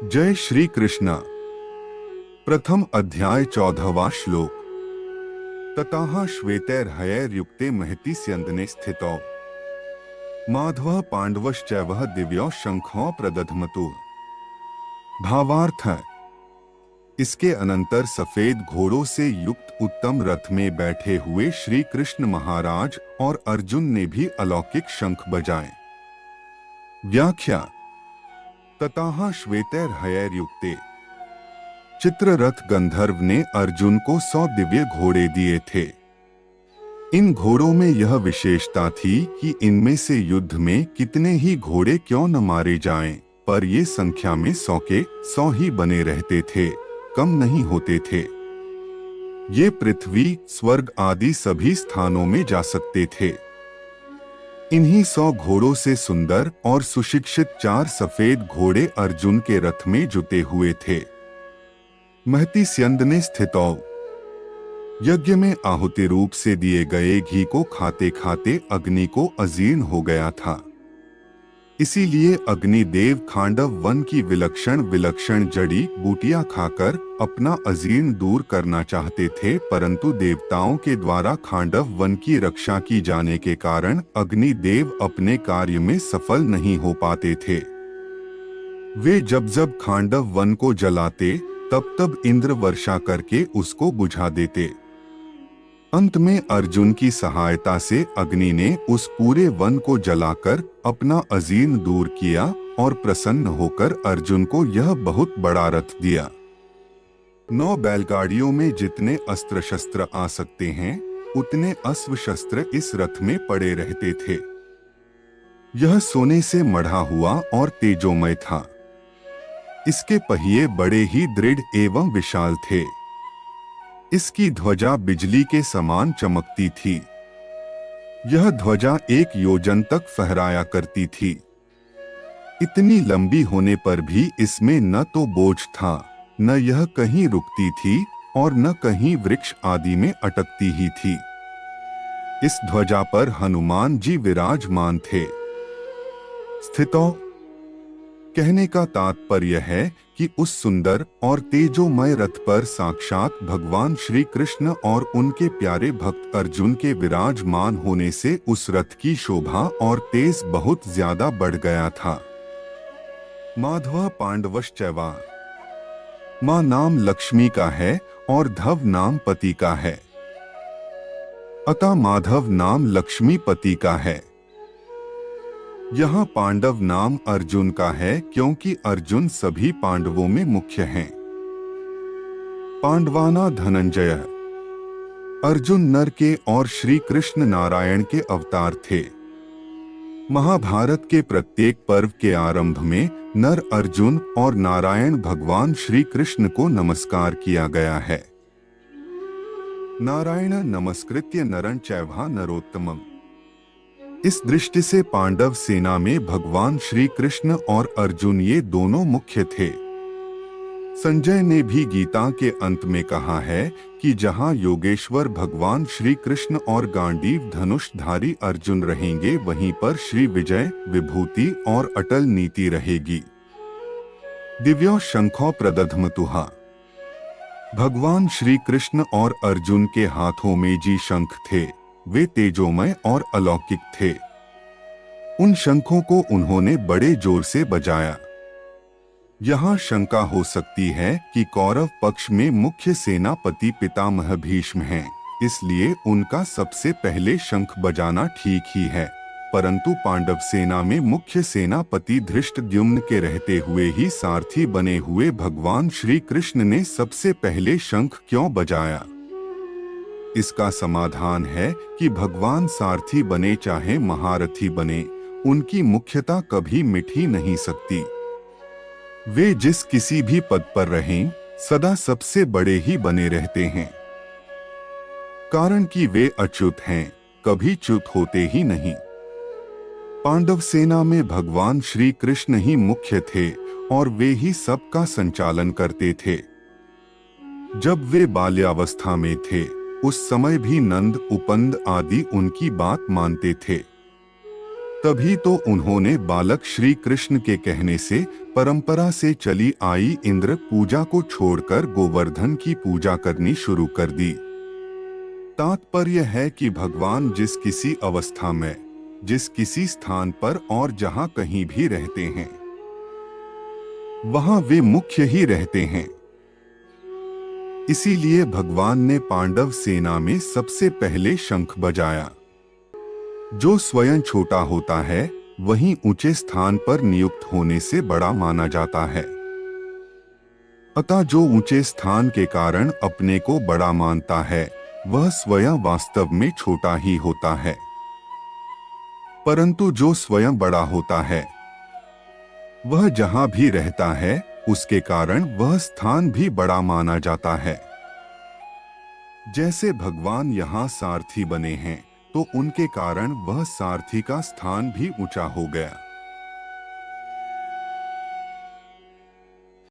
जय श्री कृष्ण। प्रथम अध्याय 14वां श्लोक। ततः श्वेतैर्हयैर्युक्ते महति स्यन्दने स्थितौ माधवः पाण्डवश्चैव दिव्यो शंखो प्रदध्मतु। भावार्थ है, इसके अनंतर सफेद घोड़ों से युक्त उत्तम रथ में बैठे हुए श्री कृष्ण महाराज और अर्जुन ने भी अलौकिक शंख बजाए। व्याख्या। ततः श्वेतैर्हयैर्युक्ते, चित्ररथ गंधर्व ने अर्जुन को 100 दिव्य घोड़े दिए थे। इन घोड़ों में यह विशेषता थी कि इनमें से युद्ध में कितने ही घोड़े क्यों न मारे जाएं, पर ये संख्या में 100 के 100 ही बने रहते थे, कम नहीं होते थे। ये पृथ्वी, स्वर्ग आदि सभी स्थानों में जा सकते थे। इन्हीं 100 घोड़ों से सुंदर और सुशिक्षित 4 सफेद घोड़े अर्जुन के रथ में जुटे हुए थे। महति स्यन्दने स्थितौ, यज्ञ में आहुति रूप से दिए गए घी को खाते खाते अग्नि को अजीर्ण हो गया था। इसीलिए अग्निदेव खांडव वन की विलक्षण विलक्षण जड़ी बूटियां खाकर अपना अजीर्ण दूर करना चाहते थे, परंतु देवताओं के द्वारा खांडव वन की रक्षा की जाने के कारण अग्निदेव अपने कार्य में सफल नहीं हो पाते थे। वे जब जब खांडव वन को जलाते तब तब इंद्र वर्षा करके उसको बुझा देते। अंत में अर्जुन की सहायता से अग्नि ने उस पूरे वन को जलाकर अपना अजीर्ण दूर किया और प्रसन्न होकर अर्जुन को यह बहुत बड़ा रथ दिया। 9 बैलगाड़ियों में जितने अस्त्र शस्त्र आ सकते हैं, उतने अश्व शस्त्र इस रथ में पड़े रहते थे। यह सोने से मढ़ा हुआ और तेजोमय था। इसके पहिए बड़े ही दृढ़ एवं विशाल थे। इसकी ध्वजा बिजली के समान चमकती थी। यह ध्वजा 1 योजन तक फहराया करती थी। इतनी लंबी होने पर भी इसमें न तो बोझ था, न यह कहीं रुकती थी और न कहीं वृक्ष आदि में अटकती ही थी। इस ध्वजा पर हनुमान जी विराजमान थे। स्थितौ कहने का तात्पर्य है कि उस सुंदर और तेजोमय रथ पर साक्षात भगवान श्री कृष्ण और उनके प्यारे भक्त अर्जुन के विराजमान होने से उस रथ की शोभा और तेज बहुत ज्यादा बढ़ गया था। माधव पांडवश्चैवा, मां नाम लक्ष्मी का है और धव नाम पति का है, अतः माधव नाम लक्ष्मी पति का है। यहाँ पांडव नाम अर्जुन का है क्योंकि अर्जुन सभी पांडवों में मुख्य हैं। पांडवाना धनंजय, अर्जुन नर के और श्री कृष्ण नारायण के अवतार थे। महाभारत के प्रत्येक पर्व के आरंभ में नर अर्जुन और नारायण भगवान श्री कृष्ण को नमस्कार किया गया है। नारायण नमस्कृत्य नरं चैव नरोत्तमम्। इस दृष्टि से पांडव सेना में भगवान श्री कृष्ण और अर्जुन ये दोनों मुख्य थे। संजय ने भी गीता के अंत में कहा है कि जहां योगेश्वर भगवान श्री कृष्ण और गांडीव धनुषधारी अर्जुन रहेंगे, वहीं पर श्री विजय, विभूति और अटल नीति रहेगी। दिव्यो शंखो प्रदध्मतुः, भगवान श्री कृष्ण और अर्जुन के हाथों में जी शंख थे। वे तेजोमय और अलौकिक थे। उन शंखों को उन्होंने बड़े जोर से बजाया। यहाँ शंका हो सकती है कि कौरव पक्ष में मुख्य सेनापति पितामह भीष्म हैं, इसलिए उनका सबसे पहले शंख बजाना ठीक ही है, परंतु पांडव सेना में मुख्य सेनापति धृष्टद्युम्न के रहते हुए ही सारथी बने हुए भगवान श्री कृष्ण ने सबसे पहले शंख क्यों बजाया? इसका समाधान है कि भगवान सारथी बने चाहे महारथी बने, उनकी मुख्यता कभी मिट ही नहीं सकती। वे जिस किसी भी पद पर रहें, सदा सबसे बड़े ही बने रहते हैं, कारण कि वे अच्युत हैं, कभी च्युत होते ही नहीं। पांडव सेना में भगवान श्री कृष्ण ही मुख्य थे और वे ही सबका संचालन करते थे। जब वे बाल्यावस्था में थे, उस समय भी नंद, उपंद आदि उनकी बात मानते थे। तभी तो उन्होंने बालक श्री कृष्ण के कहने से परंपरा से चली आई इंद्र पूजा को छोड़कर गोवर्धन की पूजा करनी शुरू कर दी। तात्पर्य है कि भगवान जिस किसी अवस्था में, जिस किसी स्थान पर और जहां कहीं भी रहते हैं, वहां वे मुख्य ही रहते हैं। इसीलिए भगवान ने पांडव सेना में सबसे पहले शंख बजाया। जो स्वयं छोटा होता है वहीं ऊंचे स्थान पर नियुक्त होने से बड़ा माना जाता है। अतः जो ऊंचे स्थान के कारण अपने को बड़ा मानता है वह स्वयं वास्तव में छोटा ही होता है, परंतु जो स्वयं बड़ा होता है वह जहां भी रहता है उसके कारण वह स्थान भी बड़ा माना जाता है। जैसे भगवान यहाँ सारथी बने हैं तो उनके कारण वह सारथी का स्थान भी ऊंचा हो गया।